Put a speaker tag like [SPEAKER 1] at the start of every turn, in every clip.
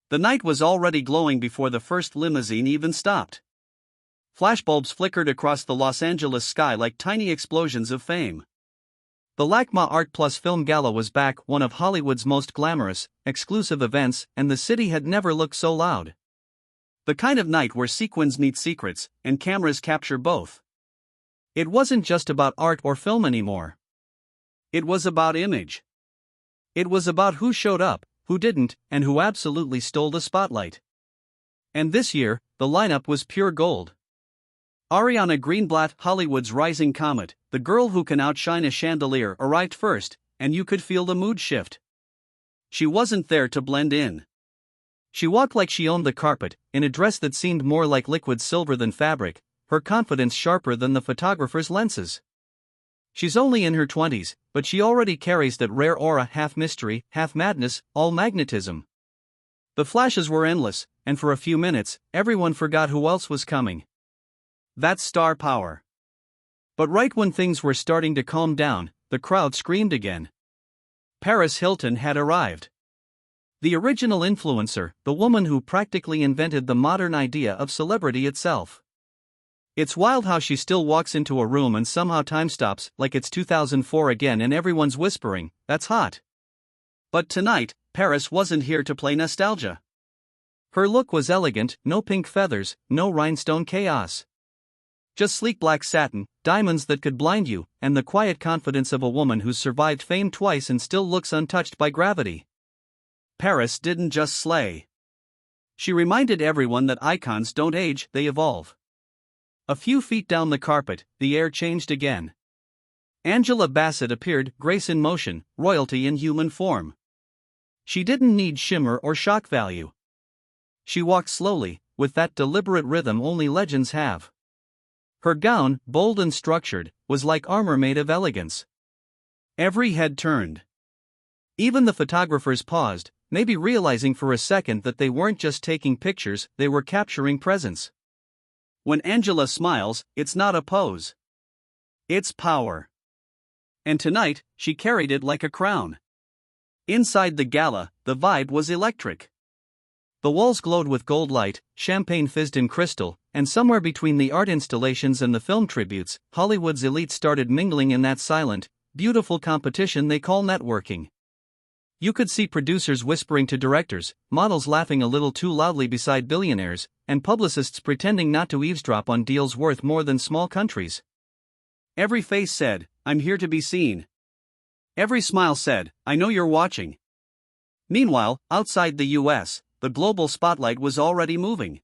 [SPEAKER 1] The night was already glowing before the first limousine even stopped. Flashbulbs flickered across the Los Angeles sky like tiny explosions of fame. The LACMA Art Film Gala was back, one of Hollywood's most glamorous, exclusive events, and the city had never looked so loud. The kind of night where sequins meet secrets, and cameras capture both. It wasn't just about art or film anymore. It was about image. It was about who showed up, who didn't, and who absolutely stole the spotlight. And this year, the lineup was pure gold. Ariana Greenblatt, Hollywood's rising comet, the girl who can outshine a chandelier, arrived first, and you could feel the mood shift. She wasn't there to blend in. She walked like she owned the carpet, in a dress that seemed more like liquid silver than fabric, her confidence sharper than the photographer's lenses. She's only in her 20s, but she already carries that rare aura, half mystery, half madness, all magnetism. The flashes were endless, and for a few minutes, everyone forgot who else was coming. That's star power. But right when things were starting to calm down, the crowd screamed again. Paris Hilton had arrived. The original influencer, the woman who practically invented the modern idea of celebrity itself. It's wild how she still walks into a room and somehow time stops, like it's 2004 again, and everyone's whispering, "That's hot." But tonight, Paris wasn't here to play nostalgia. Her look was elegant, no pink feathers, no rhinestone chaos. Just sleek black satin, diamonds that could blind you, and the quiet confidence of a woman who's survived fame twice and still looks untouched by gravity. Paris didn't just slay. She reminded everyone that icons don't age, they evolve. A few feet down the carpet, the air changed again. Angela Bassett appeared, grace in motion, royalty in human form. She didn't need shimmer or shock value. She walked slowly, with that deliberate rhythm only legends have. Her gown, bold and structured, was like armor made of elegance. Every head turned. Even the photographers paused, maybe realizing for a second that they weren't just taking pictures, they were capturing presence. When Angela smiles, it's not a pose. It's power. And tonight, she carried it like a crown. Inside the gala, the vibe was electric. The walls glowed with gold light, champagne fizzed in crystal, and somewhere between the art installations and the film tributes, Hollywood's elite started mingling in that silent, beautiful competition they call networking. You could see producers whispering to directors, models laughing a little too loudly beside billionaires, and publicists pretending not to eavesdrop on deals worth more than small countries. Every face said, "I'm here to be seen." Every smile said, "I know you're watching." Meanwhile, outside the US, the global spotlight was already moving.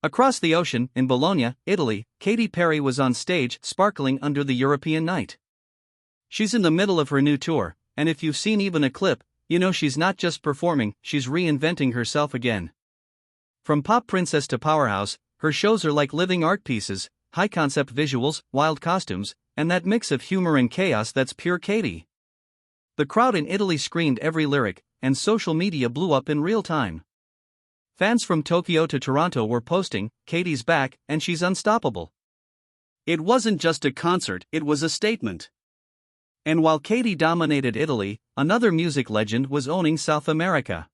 [SPEAKER 1] Across the ocean, in Bologna, Italy, Katy Perry was on stage, sparkling under the European night. She's in the middle of her new tour, and if you've seen even a clip, you know she's not just performing, she's reinventing herself again. From pop princess to powerhouse, her shows are like living art pieces, high-concept visuals, wild costumes, and that mix of humor and chaos that's pure Katy. The crowd in Italy screamed every lyric, and social media blew up in real time. Fans from Tokyo to Toronto were posting, "Katy's back, and she's unstoppable." It wasn't just a concert, it was a statement. And while Katy dominated Italy, another music legend was owning South America.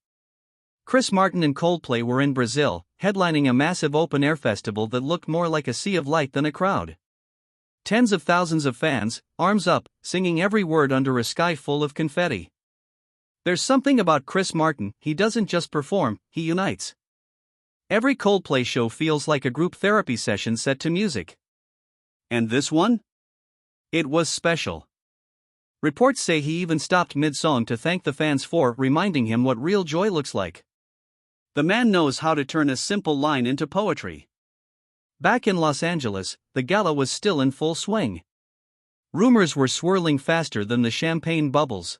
[SPEAKER 1] Chris Martin and Coldplay were in Brazil, headlining a massive open-air festival that looked more like a sea of light than a crowd. Tens of thousands of fans, arms up, singing every word under a sky full of confetti. There's something about Chris Martin, he doesn't just perform, he unites. Every Coldplay show feels like a group therapy session set to music. And this one? It was special. Reports say he even stopped mid-song to thank the fans for reminding him what real joy looks like. The man knows how to turn a simple line into poetry. Back in Los Angeles, the gala was still in full swing. Rumors were swirling faster than the champagne bubbles.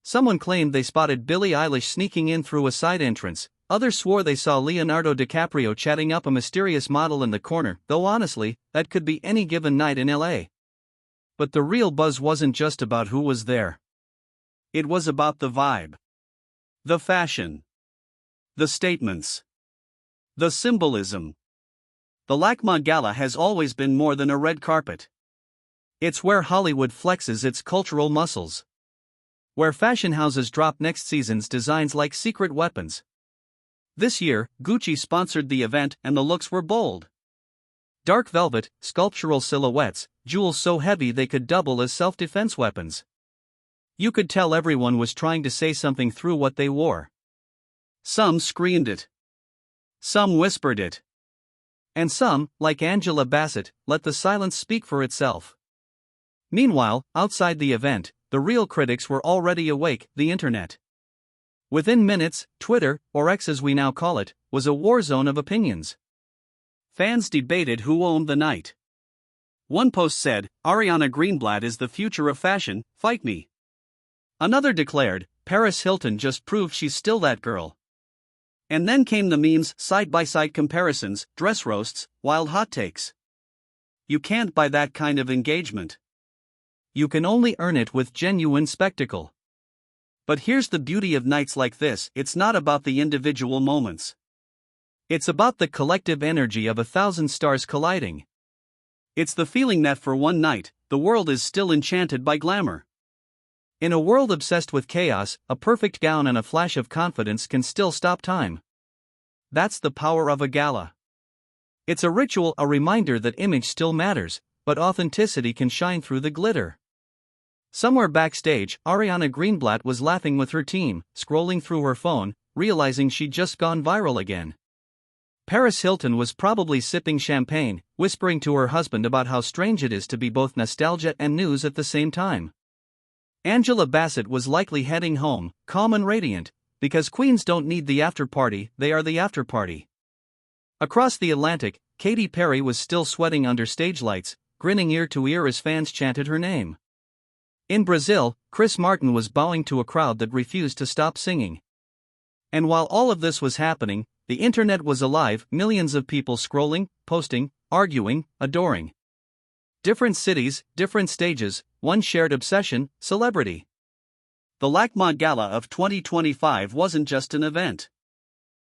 [SPEAKER 1] Someone claimed they spotted Billie Eilish sneaking in through a side entrance, others swore they saw Leonardo DiCaprio chatting up a mysterious model in the corner, though honestly, that could be any given night in LA. But the real buzz wasn't just about who was there. It was about the vibe. The fashion. The statements. The symbolism. The LACMA Gala has always been more than a red carpet. It's where Hollywood flexes its cultural muscles. Where fashion houses drop next season's designs like secret weapons. This year, Gucci sponsored the event and the looks were bold. Dark velvet, sculptural silhouettes, jewels so heavy they could double as self-defense weapons. You could tell everyone was trying to say something through what they wore. Some screamed it. Some whispered it. And some, like Angela Bassett, let the silence speak for itself. Meanwhile, outside the event, the real critics were already awake, the internet. Within minutes, Twitter, or X as we now call it, was a war zone of opinions. Fans debated who owned the night. One post said, "Ariana Greenblatt is the future of fashion, fight me." Another declared, "Paris Hilton just proved she's still that girl." And then came the memes, side-by-side comparisons, dress roasts, wild hot takes. You can't buy that kind of engagement. You can only earn it with genuine spectacle. But here's the beauty of nights like this: it's not about the individual moments. It's about the collective energy of 1,000 stars colliding. It's the feeling that for one night, the world is still enchanted by glamour. In a world obsessed with chaos, a perfect gown and a flash of confidence can still stop time. That's the power of a gala. It's a ritual, a reminder that image still matters, but authenticity can shine through the glitter. Somewhere backstage, Ariana Greenblatt was laughing with her team, scrolling through her phone, realizing she'd just gone viral again. Paris Hilton was probably sipping champagne, whispering to her husband about how strange it is to be both nostalgia and news at the same time. Angela Bassett was likely heading home, calm and radiant, because queens don't need the after-party, they are the after-party. Across the Atlantic, Katy Perry was still sweating under stage lights, grinning ear to ear as fans chanted her name. In Brazil, Chris Martin was bowing to a crowd that refused to stop singing. And while all of this was happening, the internet was alive, millions of people scrolling, posting, arguing, adoring. Different cities, different stages, one shared obsession: celebrity. The LACMA Gala of 2025 wasn't just an event.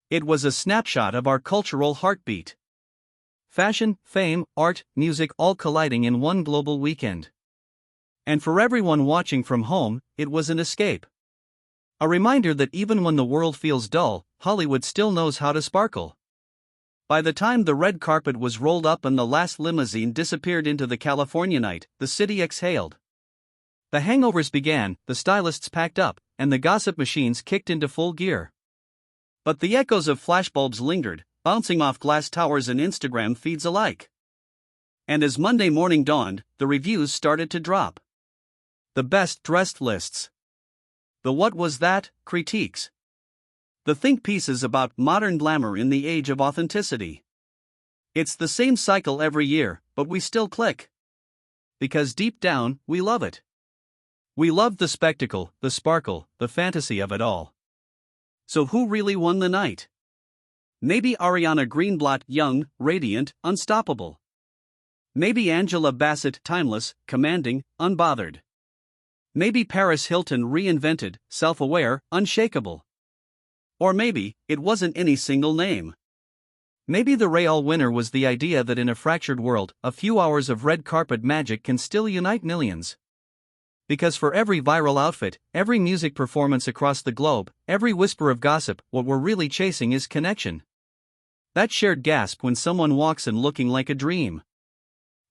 [SPEAKER 1] It was a snapshot of our cultural heartbeat. Fashion, fame, art, music all colliding in one global weekend. And for everyone watching from home, it was an escape. A reminder that even when the world feels dull, Hollywood still knows how to sparkle. By the time the red carpet was rolled up and the last limousine disappeared into the California night, the city exhaled. The hangovers began, the stylists packed up, and the gossip machines kicked into full gear. But the echoes of flashbulbs lingered, bouncing off glass towers and Instagram feeds alike. And as Monday morning dawned, the reviews started to drop. The best dressed lists. The what was that critiques. The think pieces about modern glamour in the age of authenticity. It's the same cycle every year, but we still click. Because deep down, we love it. We love the spectacle, the sparkle, the fantasy of it all. So who really won the night? Maybe Ariana Greenblatt, young, radiant, unstoppable. Maybe Angela Bassett, timeless, commanding, unbothered. Maybe Paris Hilton, reinvented, self-aware, unshakable. Or maybe, it wasn't any single name. Maybe the real winner was the idea that in a fractured world, a few hours of red carpet magic can still unite millions. Because for every viral outfit, every music performance across the globe, every whisper of gossip, what we're really chasing is connection. That shared gasp when someone walks in looking like a dream.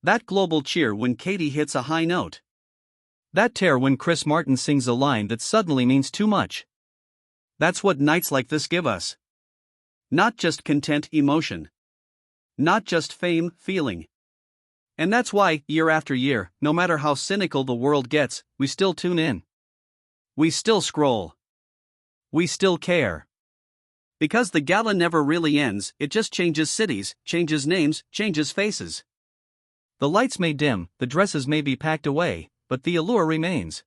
[SPEAKER 1] That global cheer when Katy hits a high note. That tear when Chris Martin sings a line that suddenly means too much. That's what nights like this give us. Not just content, emotion. Not just fame, feeling. And that's why, year after year, no matter how cynical the world gets, we still tune in. We still scroll. We still care. Because the gala never really ends, it just changes cities, changes names, changes faces. The lights may dim, the dresses may be packed away, but the allure remains.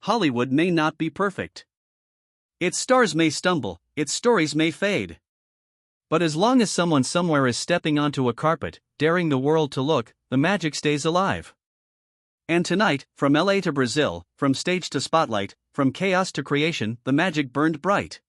[SPEAKER 1] Hollywood may not be perfect. Its stars may stumble, its stories may fade. But as long as someone somewhere is stepping onto a carpet, daring the world to look, the magic stays alive. And tonight, from LA to Brazil, from stage to spotlight, from chaos to creation, the magic burned bright.